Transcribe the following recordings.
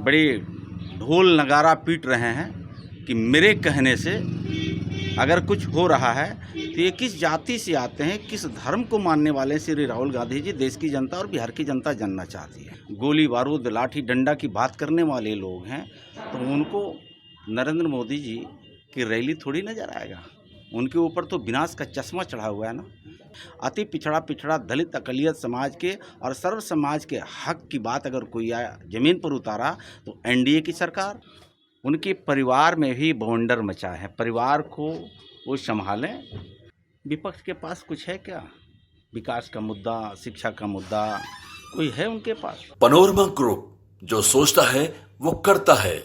बड़ी ढोल नगारा पीट रहे हैं कि मेरे कहने से अगर कुछ हो रहा है तो ये किस जाति से आते हैं, किस धर्म को मानने वाले श्री राहुल गांधी जी देश की जनता और बिहार की जनता जानना चाहती है। गोली बारूद लाठी डंडा की बात करने वाले लोग हैं तो उनको नरेंद्र मोदी जी की रैली थोड़ी नजर आएगा। उनके ऊपर तो विनाश का चश्मा चढ़ा हुआ है ना। अति पिछड़ा दलित अकलियत समाज के और सर्व समाज के हक की बात अगर कोई जमीन पर उतारा तो एनडीए की सरकार। उनके परिवार में भी बवंडर मचा है, परिवार को वो संभालें। विपक्ष के पास कुछ है क्या? विकास का मुद्दा, शिक्षा का मुद्दा कोई है उनके पास? पनोरमा ग्रुप, जो सोचता है वो करता है।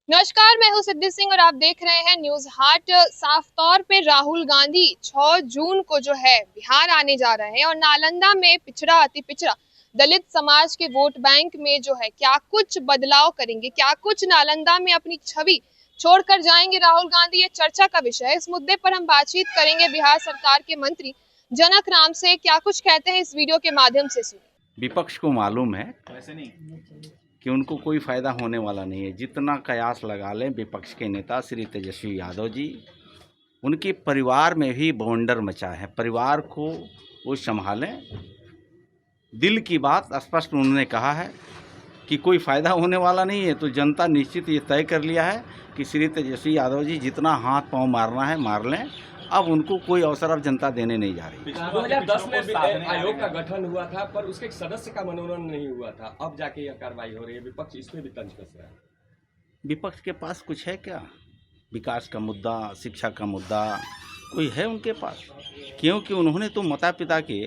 नमस्कार, मैं हूं सिद्धि सिंह और आप देख रहे हैं न्यूज हाट। साफ तौर पे राहुल गांधी 6 जून को जो है बिहार आने जा रहे हैं और नालंदा में अति पिछड़ा दलित समाज के वोट बैंक में जो है क्या कुछ बदलाव करेंगे, क्या कुछ नालंदा में अपनी छवि छोड़कर जाएंगे राहुल गांधी, ये चर्चा का विषय है। इस मुद्दे पर हम बातचीत करेंगे बिहार सरकार के मंत्री जनक राम से। क्या कुछ कहते हैं इस वीडियो के माध्यम से सुनिए। विपक्ष को मालूम है वैसे नहीं कि उनको कोई फायदा होने वाला नहीं है। जितना कयास लगा लें विपक्ष के नेता श्री तेजस्वी यादव जी, उनके परिवार में भी बवंडर मचा है, परिवार को वो संभालें। दिल की बात स्पष्ट उन्होंने कहा है कि कोई फायदा होने वाला नहीं है। तो जनता निश्चित ये तय कर लिया है कि श्री तेजस्वी यादव जी जितना हाथ पांव मारना है मार लें। अब उनको कोई अवसर अब जनता देने नहीं जा रही। 2010 में आयोग का गठन हुआ था पर उसके एक सदस्य का मनोनयन नहीं हुआ था, अब जाके यह कार्रवाई हो रही है। विपक्ष इसमें भी तंज कस रहा है। विपक्ष के पास कुछ है क्या? विकास का मुद्दा, शिक्षा का मुद्दा कोई है उनके पास? क्योंकि उन्होंने तो माता पिता के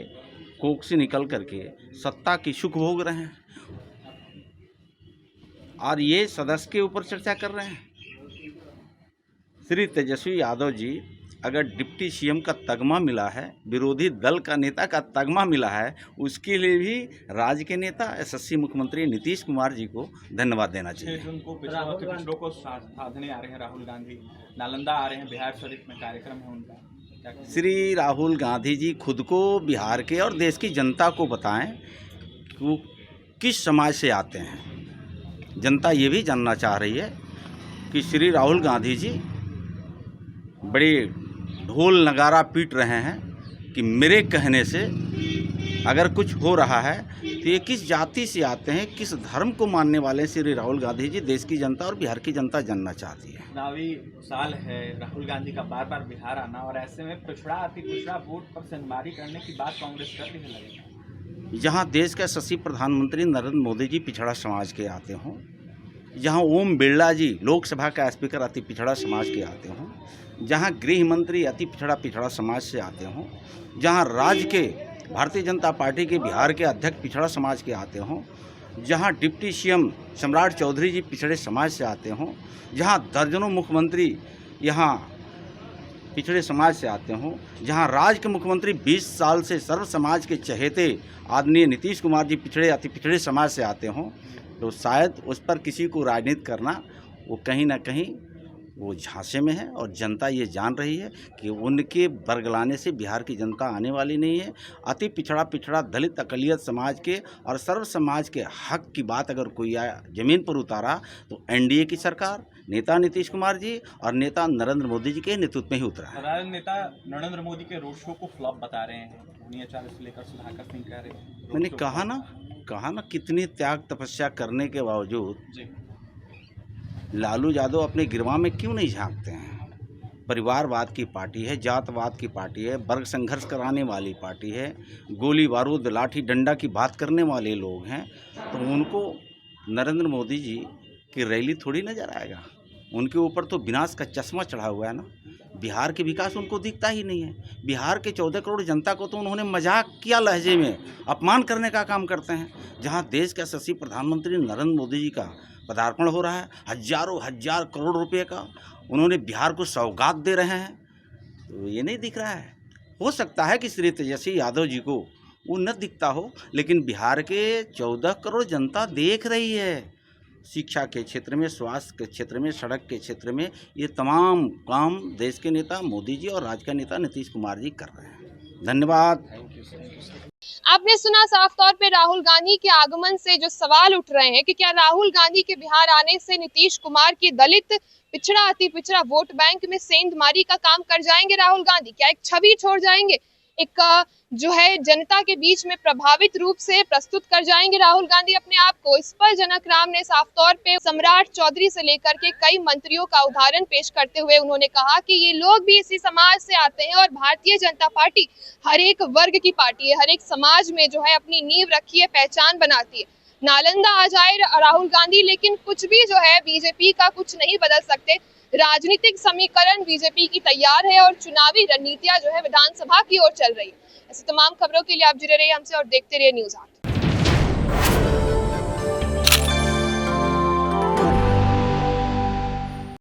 कोख से निकल करके सत्ता की सुख भोग रहे हैं और ये सदस्य के ऊपर चर्चा कर रहे हैं। श्री तेजस्वी यादव जी अगर डिप्टी सीएम का तगमा मिला है, विरोधी दल का नेता का तगमा मिला है, उसके लिए भी राज्य के नेता यशस्वी मुख्यमंत्री नीतीश कुमार जी को धन्यवाद देना चाहिए। पिछड़ों को साधने आ रहे हैं राहुल गांधी, नालंदा आ रहे हैं, बिहार शरीफ में कार्यक्रम है उनका। श्री राहुल गांधी जी खुद को बिहार के और देश की जनता को बताएं कि वो किस समाज से आते हैं। जनता ये भी जानना चाह रही है कि श्री राहुल गांधी जी बड़ी ढोल नगारा पीट रहे हैं कि मेरे कहने से अगर कुछ हो रहा है तो ये किस जाति से आते हैं, किस धर्म को मानने वाले श्री राहुल गांधी जी देश की जनता और बिहार की जनता जानना चाहती है। चुनावी साल है, राहुल गांधी का बार बार बिहार आना और ऐसे में अति पिछड़ा वोट पर सेंधमारी करने की बात कांग्रेस कर रही है। लगेगा जहाँ देश के यशस्वी प्रधानमंत्री नरेंद्र मोदी जी पिछड़ा समाज के आते हों, जहाँ ओम बिरला जी लोकसभा का स्पीकर अति पिछड़ा समाज के आते हों, जहाँ गृह मंत्री अति पिछड़ा समाज से आते हों, जहाँ राज्य के भारतीय जनता पार्टी के बिहार के अध्यक्ष पिछड़ा समाज के आते हों, जहाँ डिप्टी सीएम सम्राट चौधरी जी पिछड़े समाज से आते हों, जहाँ दर्जनों मुख्यमंत्री यहाँ पिछड़े समाज से आते हों, जहाँ राज्य के मुख्यमंत्री 20 साल से सर्व समाज के चहेते आदरणीय नीतीश कुमार जी अति पिछड़े समाज से आते हों, तो शायद उस पर किसी को राजनीति करना वो कहीं ना कहीं वो झांसे में है। और जनता ये जान रही है कि उनके बरगलाने से बिहार की जनता आने वाली नहीं है। अति पिछड़ा दलित अकलियत समाज के और सर्व समाज के हक की बात अगर कोई जमीन पर उतारा तो एनडीए की सरकार, नेता नीतीश कुमार जी और नेता नरेंद्र मोदी जी के नेतृत्व में ही उतरा है। नेता नरेंद्र मोदी के रोड शो को फ्लॉप बता रहे हैं, से लेकर सुधाकर सिंह कह रहे हैं। मैंने कहा ना कितनी त्याग तपस्या करने के बावजूद लालू यादव अपने गिरवा में क्यों नहीं झांकते हैं? परिवारवाद की पार्टी है, जातवाद की पार्टी है, वर्ग संघर्ष कराने वाली पार्टी है, गोली बारूद लाठी डंडा की बात करने वाले लोग हैं तो उनको नरेंद्र मोदी जी की रैली थोड़ी नजर आएगा। उनके ऊपर तो विनाश का चश्मा चढ़ा हुआ है ना। बिहार के विकास उनको दिखता ही नहीं है। बिहार के 14 करोड़ जनता को तो उन्होंने मजाक किया लहजे में अपमान करने का काम करते हैं। जहां देश के यशस्वी प्रधानमंत्री नरेंद्र मोदी जी का पदार्पण हो रहा है, हजार करोड़ रुपए का उन्होंने बिहार को सौगात दे रहे हैं, तो ये नहीं दिख रहा है। हो सकता है कि श्री तेजस्वी यादव जी को वो न दिखता हो, लेकिन बिहार के 14 करोड़ जनता देख रही है। शिक्षा के क्षेत्र में, स्वास्थ्य के क्षेत्र में, सड़क के क्षेत्र में ये तमाम काम देश के नेता मोदी जी और राज्य का नेता नीतीश कुमार जी कर रहे हैं। धन्यवाद। आपने सुना साफ तौर पे राहुल गांधी के आगमन से जो सवाल उठ रहे हैं कि क्या राहुल गांधी के बिहार आने से नीतीश कुमार के दलित पिछड़ा अति पिछड़ा वोट बैंक में सेंधमारी का काम कर जाएंगे राहुल गांधी? क्या एक छवि छोड़ जाएंगे, एक जो है जनता के बीच में प्रभावित रूप से प्रस्तुत कर जाएंगे राहुल गांधी अपने आप को? इस पर जनक राम ने साफ तौर पे सम्राट चौधरी से लेकर के कई मंत्रियों का उदाहरण पेश करते हुए उन्होंने कहा कि ये लोग भी इसी समाज से आते हैं और भारतीय जनता पार्टी हर एक वर्ग की पार्टी है, हर एक समाज में जो है अपनी नींव रखी है, पहचान बनाती है। नालंदा आ जाए राहुल गांधी, लेकिन कुछ भी जो है बीजेपी का कुछ नहीं बदल सकते। राजनीतिक समीकरण बीजेपी की तैयार है और चुनावी रणनीतियां जो है विधानसभा की ओर चल रही है। ऐसी तमाम खबरों के लिए आप जुड़े रहिए हमसे और देखते रहिए न्यूज़ 8।